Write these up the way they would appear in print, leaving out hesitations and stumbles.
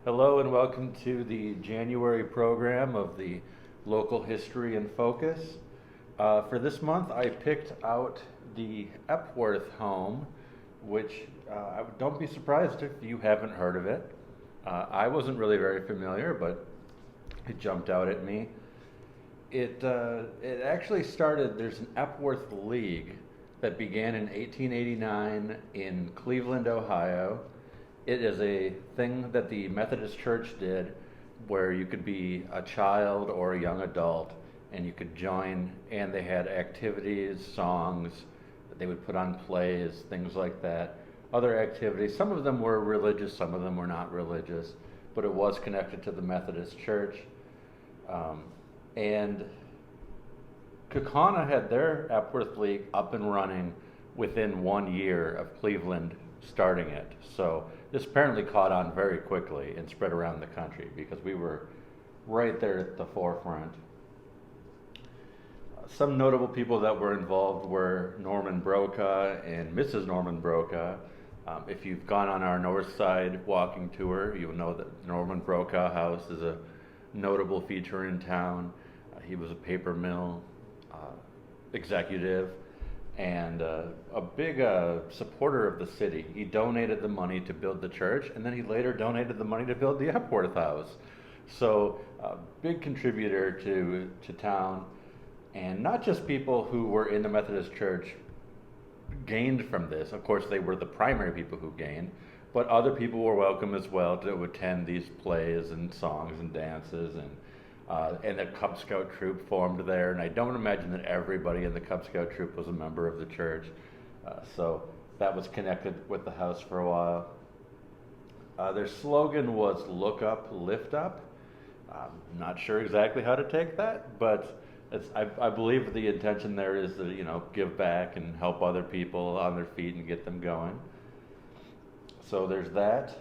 Hello and welcome to the January program of the Local History in Focus. For this month, I picked out the Epworth home, which don't be surprised if you haven't heard of it. I wasn't really very familiar, but it jumped out at me. It actually started, there's an Epworth League that began in 1889 in Cleveland, Ohio. It is a thing that the Methodist Church did where you could be a child or a young adult and you could join, and they had activities, songs, they would put on plays, things like that. Other activities, some of them were religious, some of them were not religious, but it was connected to the Methodist Church. And Kaukauna had their Epworth League up and running within 1 year of Cleveland starting it. So this apparently caught on very quickly and spread around the country because we were right there at the forefront. Some notable people that were involved were Norman Brokaw and Mrs. Norman Brokaw. If you've gone on our North Side walking tour, you'll know that Norman Brokaw House is a notable feature in town. He was a paper mill executive and a big supporter of the city. He donated the money to build the church, and then he later donated the money to build the Epworth House. So a big contributor to town, and not just people who were in the Methodist Church gained from this. Of course, they were the primary people who gained, but other people were welcome as well to attend these plays and songs and dances, and the Cub Scout troop formed there. And I don't imagine that everybody in the Cub Scout troop was a member of the church. So that was connected with the house for a while. Their slogan was "Look Up, Lift Up." I'm not sure exactly how to take that, but I believe the intention there is to give back and help other people on their feet and get them going. So there's that.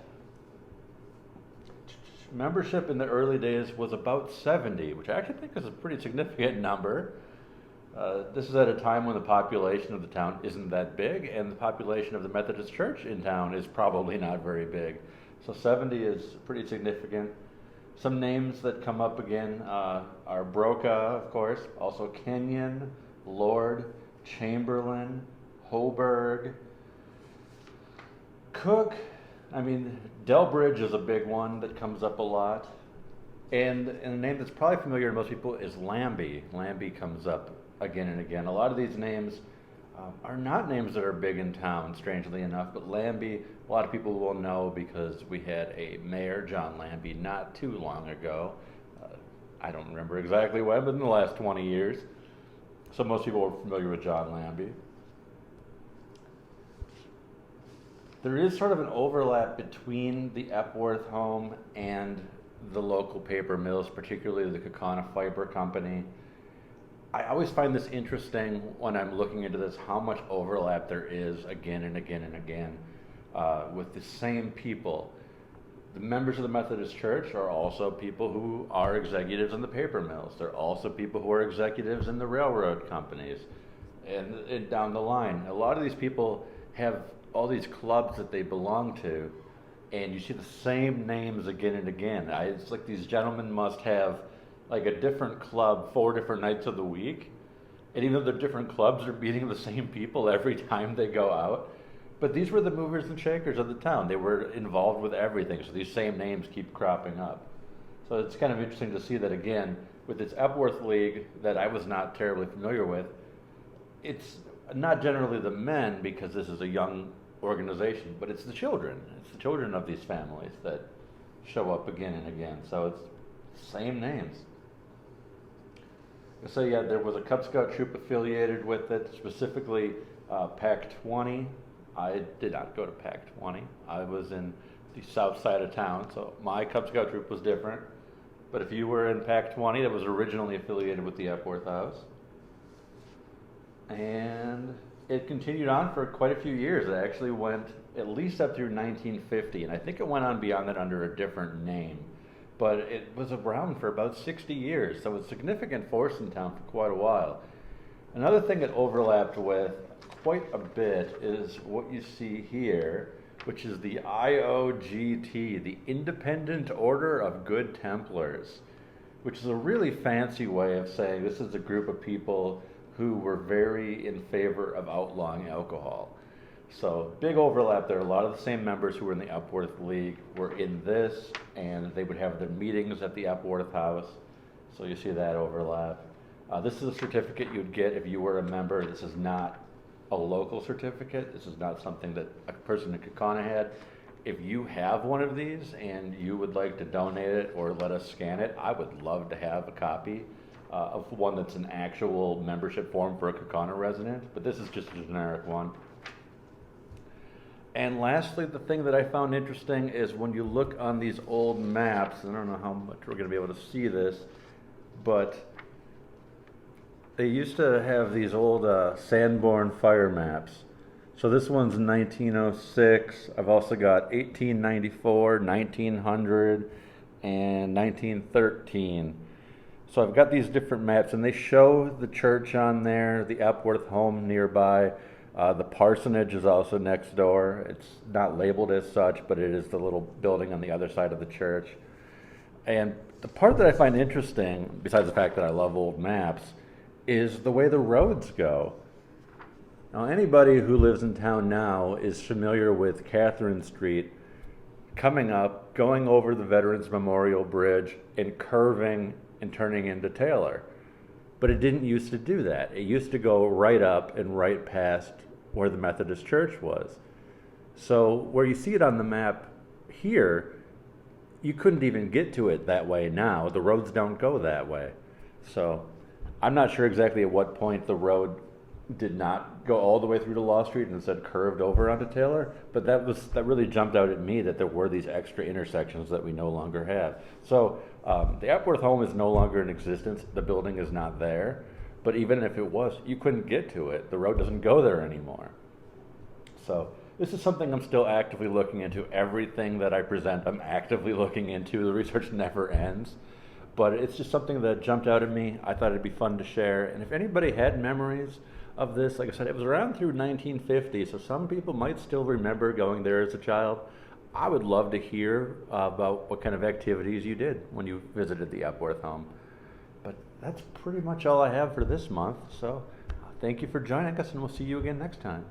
Membership in the early days was about 70, which I actually think is a pretty significant number. This is at a time when the population of the town isn't that big, and the population of the Methodist Church in town is probably not very big. So 70 is pretty significant. Some names that come up again are Brokaw, of course, also Kenyon, Lord, Chamberlain, Hoberg, Cook. I mean, Delbridge is a big one that comes up a lot. And a name that's probably familiar to most people is Lambie. Lambie comes up again and again. A lot of these names are not names that are big in town, strangely enough, but Lambie, a lot of people will know because we had a mayor, John Lambie, not too long ago. I don't remember exactly when, but in the last 20 years. So most people are familiar with John Lambie. There is sort of an overlap between the Epworth home and the local paper mills, particularly the Kaukauna Fiber Company. I always find this interesting when I'm looking into this, how much overlap there is again and again and again with the same people. The members of the Methodist Church are also people who are executives in the paper mills. They're also people who are executives in the railroad companies and down the line. A lot of these people have all these clubs that they belong to, and you see the same names again and again. It's like these gentlemen must have like a different club 4 different nights of the week, and even though they're different clubs, they're meeting the same people every time they go out. But these were the movers and shakers of the town. They were involved with everything, so these same names keep cropping up. So it's kind of interesting to see that again with this Epworth League that I was not terribly familiar with. It's not generally the men, because this is a young organization, but it's the children. It's the children of these families that show up again and again. So it's the same names. So yeah, there was a Cub Scout troop affiliated with it, specifically Pac 20. I did not go to Pac 20. I was in the south side of town, so my Cub Scout troop was different. But if you were in Pac 20, that was originally affiliated with the Epworth House. And it continued on for quite a few years. It actually went at least up through 1950, and I think it went on beyond that under a different name. But it was around for about 60 years, so it was a significant force in town for quite a while. Another thing that overlapped with quite a bit is what you see here, which is the IOGT, the Independent Order of Good Templars, which is a really fancy way of saying this is a group of people who were very in favor of outlawing alcohol. So big overlap there. A lot of the same members who were in the Epworth League were in this, and they would have their meetings at the Epworth House. So you see that overlap. This is a certificate you'd get if you were a member. This is not a local certificate. This is not something that a person in Kaukauna had. If you have one of these and you would like to donate it or let us scan it, I would love to have a copy of one that's an actual membership form for a Kaukauna resident, but this is just a generic one. And lastly, the thing that I found interesting is when you look on these old maps, I don't know how much we're going to be able to see this, but they used to have these old Sanborn fire maps. So this one's 1906. I've also got 1894, 1900, and 1913. So I've got these different maps, and they show the church on there, the Epworth home nearby. The parsonage is also next door. It's not labeled as such, but it is the little building on the other side of the church. And the part that I find interesting, besides the fact that I love old maps, is the way the roads go. Now, anybody who lives in town now is familiar with Catherine Street coming up, going over the Veterans Memorial Bridge, and curving and turning into Taylor. But it didn't used to do that. It used to go right up and right past where the Methodist Church was. So where you see it on the map here, you couldn't even get to it that way now. The roads don't go that way. So I'm not sure exactly at what point the road did not go all the way through to Law Street and instead curved over onto Taylor, but that really jumped out at me that there were these extra intersections that we no longer have. So the Epworth home is no longer in existence. The building is not there, but even if it was, you couldn't get to it. The road doesn't go there anymore. So this is something I'm still actively looking into. Everything that I present, I'm actively looking into. The research never ends. But it's just something that jumped out at me. I thought it'd be fun to share. And if anybody had memories of this, like I said, it was around through 1950, so some people might still remember going there as a child. I would love to hear about what kind of activities you did when you visited the Epworth home. But that's pretty much all I have for this month. So thank you for joining us, and we'll see you again next time.